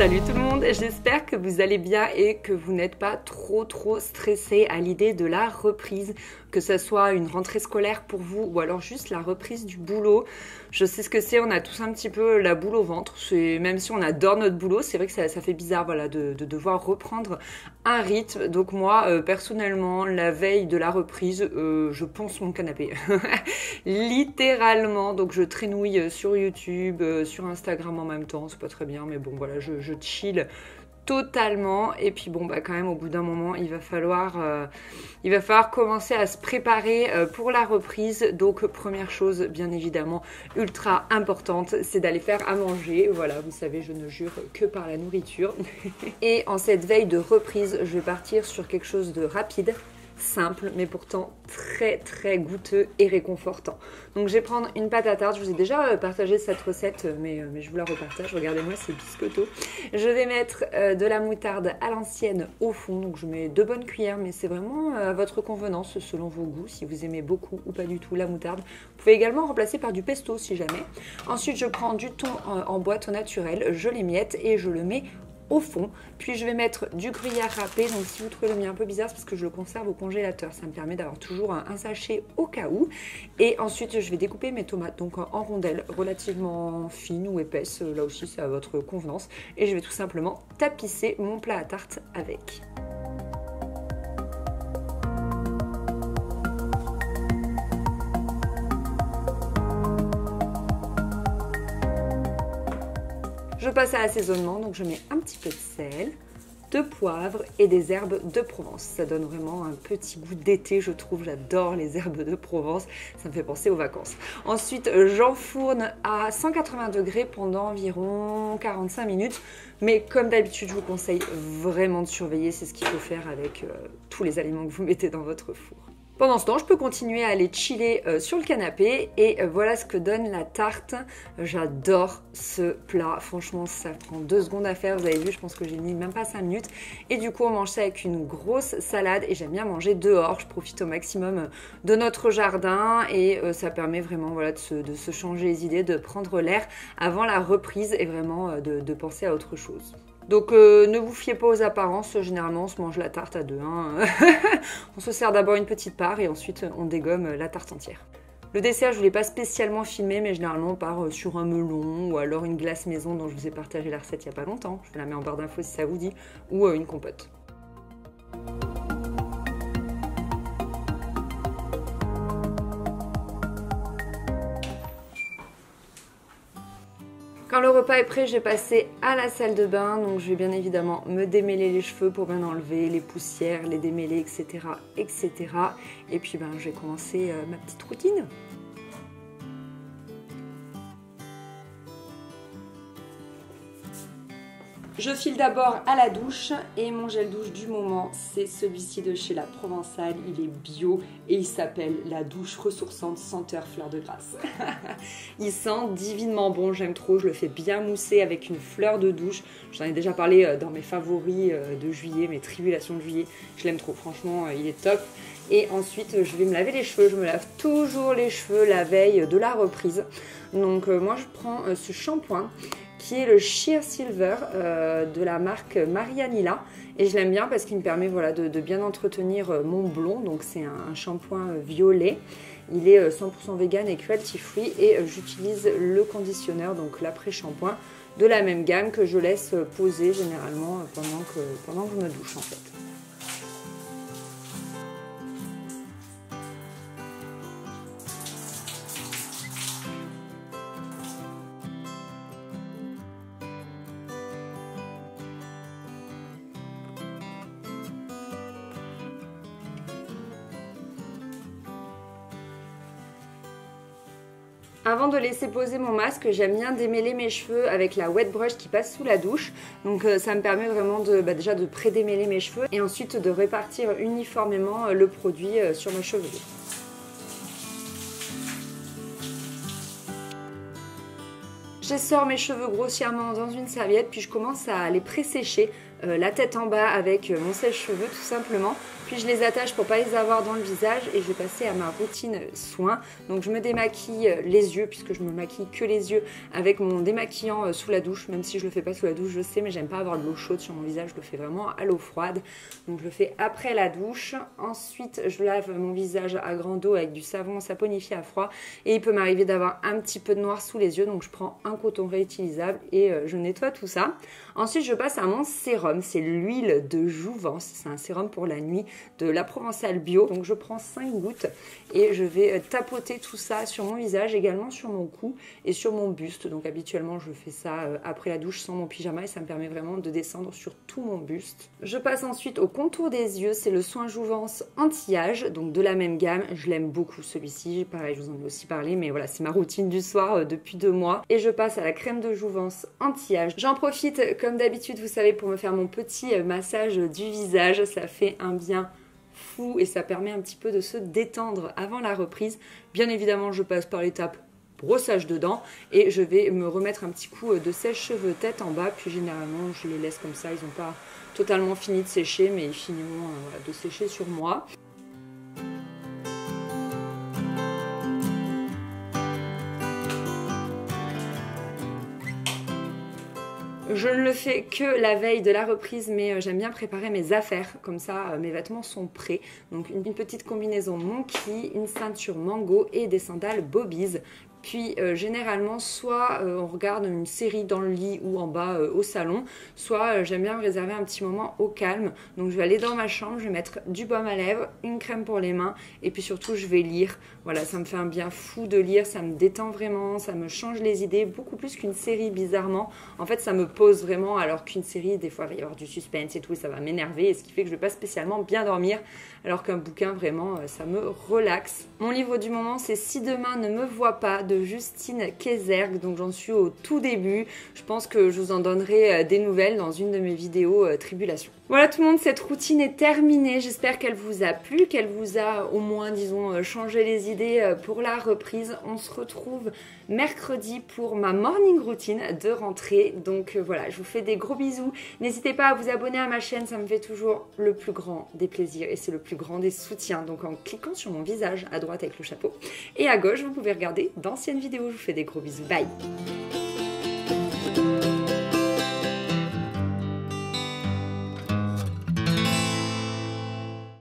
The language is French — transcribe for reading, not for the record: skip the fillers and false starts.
Salut tout le monde, j'espère que vous allez bien et que vous n'êtes pas trop stressé à l'idée de la reprise, que ce soit une rentrée scolaire pour vous ou alors juste la reprise du boulot. Je sais ce que c'est, on a tous un petit peu la boule au ventre, même si on adore notre boulot, c'est vrai que ça fait bizarre voilà, de devoir reprendre un rythme. Donc moi, personnellement, la veille de la reprise, je ponce mon canapé, littéralement. Donc je traînouille sur YouTube, sur Instagram en même temps, c'est pas très bien, mais bon voilà, je chill totalement. Et puis bon bah quand même au bout d'un moment il va falloir commencer à se préparer pour la reprise. Donc première chose bien évidemment ultra importante, c'est d'aller faire à manger. Voilà, vous savez, je ne jure que par la nourriture. Et en cette veille de reprise, je vais partir sur quelque chose de rapide, simple, mais pourtant très goûteux et réconfortant. Donc je vais prendre une pâte à tarte. Je vous ai déjà partagé cette recette, mais je vous la repartage. Regardez-moi ces biscottos. Je vais mettre de la moutarde à l'ancienne au fond. Donc je mets 2 bonnes cuillères, mais c'est vraiment à votre convenance, selon vos goûts, si vous aimez beaucoup ou pas du tout la moutarde. Vous pouvez également remplacer par du pesto si jamais. Ensuite, je prends du thon en boîte au naturel, je l'émiette et je le mets au fond. Puis je vais mettre du gruyère râpé. Donc si vous trouvez le mien un peu bizarre, c'est parce que je le conserve au congélateur. Ça me permet d'avoir toujours un sachet au cas où. Et ensuite je vais découper mes tomates donc en rondelles relativement fines ou épaisses. Là aussi c'est à votre convenance. Et je vais tout simplement tapisser mon plat à tarte avec. Je passe à l'assaisonnement, donc je mets un petit peu de sel, de poivre et des herbes de Provence. Ça donne vraiment un petit goût d'été, je trouve. J'adore les herbes de Provence, ça me fait penser aux vacances. Ensuite, j'enfourne à 180 degrés pendant environ 45 minutes. Mais comme d'habitude, je vous conseille vraiment de surveiller. C'est ce qu'il faut faire avec tous les aliments que vous mettez dans votre four. Pendant ce temps, je peux continuer à aller chiller sur le canapé et voilà ce que donne la tarte. J'adore ce plat. Franchement, ça prend 2 secondes à faire. Vous avez vu, je pense que j'ai mis même pas 5 minutes. Et du coup, on mange ça avec une grosse salade et j'aime bien manger dehors. Je profite au maximum de notre jardin et ça permet vraiment voilà, de se changer les idées, de prendre l'air avant la reprise et vraiment de penser à autre chose. Donc ne vous fiez pas aux apparences, généralement on se mange la tarte à deux. Hein. On se sert d'abord une petite part et ensuite on dégomme la tarte entière. Le dessert, je ne l'ai pas spécialement filmé, mais généralement on part sur un melon ou alors une glace maison dont je vous ai partagé la recette il n'y a pas longtemps. Je vous la mets en barre d'infos si ça vous dit, ou une compote. Quand le repas est prêt, je vais passer à la salle de bain. Donc je vais bien évidemment me démêler les cheveux pour bien enlever les poussières, les démêler, etc. etc. Et puis je vais commencer ma petite routine. Je file d'abord à la douche et mon gel douche du moment, c'est celui-ci de chez La Provençale. Il est bio et il s'appelle la douche ressourçante senteur fleur de grâce. Il sent divinement bon, j'aime trop. Je le fais bien mousser avec une fleur de douche. J'en ai déjà parlé dans mes favoris de juillet, mes tribulations de juillet. Je l'aime trop, franchement, il est top. Et ensuite, je vais me laver les cheveux. Je me lave toujours les cheveux la veille de la reprise. Donc moi, je prends ce shampoing qui est le Sheer Silver de la marque Marianilla. Et je l'aime bien parce qu'il me permet voilà, de bien entretenir mon blond. Donc c'est un shampoing violet. Il est 100% vegan et cruelty free. Et j'utilise le conditionneur, donc l'après-shampoing, de la même gamme que je laisse poser généralement pendant que je me douche en fait. Avant de laisser poser mon masque, j'aime bien démêler mes cheveux avec la wet brush qui passe sous la douche. Donc ça me permet vraiment déjà de pré-démêler mes cheveux et ensuite de répartir uniformément le produit sur ma chevelure. J'essore mes cheveux grossièrement dans une serviette, puis je commence à les pré-sécher la tête en bas avec mon sèche-cheveux tout simplement. Puis je les attache pour pas les avoir dans le visage et je vais passer à ma routine soins. Donc je me démaquille les yeux puisque je me maquille que les yeux avec mon démaquillant sous la douche. Même si je le fais pas sous la douche, je sais, mais j'aime pas avoir de l'eau chaude sur mon visage. Je le fais vraiment à l'eau froide. Donc je le fais après la douche. Ensuite, je lave mon visage à grande eau avec du savon saponifié à froid. Et il peut m'arriver d'avoir un petit peu de noir sous les yeux. Donc je prends un coton réutilisable et je nettoie tout ça. Ensuite, je passe à mon sérum. C'est l'huile de jouvence. C'est un sérum pour la nuit de La Provençale Bio. Donc je prends 5 gouttes et je vais tapoter tout ça sur mon visage, également sur mon cou et sur mon buste. Donc habituellement, je fais ça après la douche sans mon pyjama et ça me permet vraiment de descendre sur tout mon buste. Je passe ensuite au contour des yeux. C'est le soin jouvence anti-âge, donc de la même gamme. Je l'aime beaucoup celui-ci. Pareil, je vous en ai aussi parlé, mais voilà, c'est ma routine du soir depuis 2 mois. Et je passe à la crème de jouvence anti-âge. J'en profite comme d'habitude, vous savez, pour me faire mon petit massage du visage. Ça fait un bien fou et ça permet un petit peu de se détendre avant la reprise. Bien évidemment, je passe par l'étape brossage de dents et je vais me remettre un petit coup de sèche-cheveux tête en bas. Puis généralement, je les laisse comme ça. Ils n'ont pas totalement fini de sécher, mais ils finiront de sécher sur moi. Je ne le fais que la veille de la reprise, mais j'aime bien préparer mes affaires. Comme ça, mes vêtements sont prêts. Donc une petite combinaison Monkey, une ceinture Mango et des sandales Bobbies. Puis généralement, soit on regarde une série dans le lit ou en bas au salon, soit j'aime bien me réserver un petit moment au calme. Donc je vais aller dans ma chambre, je vais mettre du baume à lèvres, une crème pour les mains et puis surtout je vais lire. Voilà, ça me fait un bien fou de lire, ça me détend vraiment, ça me change les idées, beaucoup plus qu'une série bizarrement. En fait, ça me pose vraiment, alors qu'une série, des fois il va y avoir du suspense et tout, et ça va m'énerver, et ce qui fait que je ne vais pas spécialement bien dormir, alors qu'un bouquin, vraiment, ça me relaxe. Mon livre du moment, c'est Si demain ne me voit pas, de Justine Kézergue, donc j'en suis au tout début. Je pense que je vous en donnerai des nouvelles dans une de mes vidéos Tribulation. Voilà tout le monde, cette routine est terminée. J'espère qu'elle vous a plu, qu'elle vous a au moins, disons, changé les idées pour la reprise. On se retrouve mercredi pour ma morning routine de rentrée. Donc voilà, je vous fais des gros bisous. N'hésitez pas à vous abonner à ma chaîne, ça me fait toujours le plus grand des plaisirs et c'est le plus grand des soutiens. Donc en cliquant sur mon visage à droite avec le chapeau et à gauche, vous pouvez regarder d'anciennes vidéos. Je vous fais des gros bisous. Bye!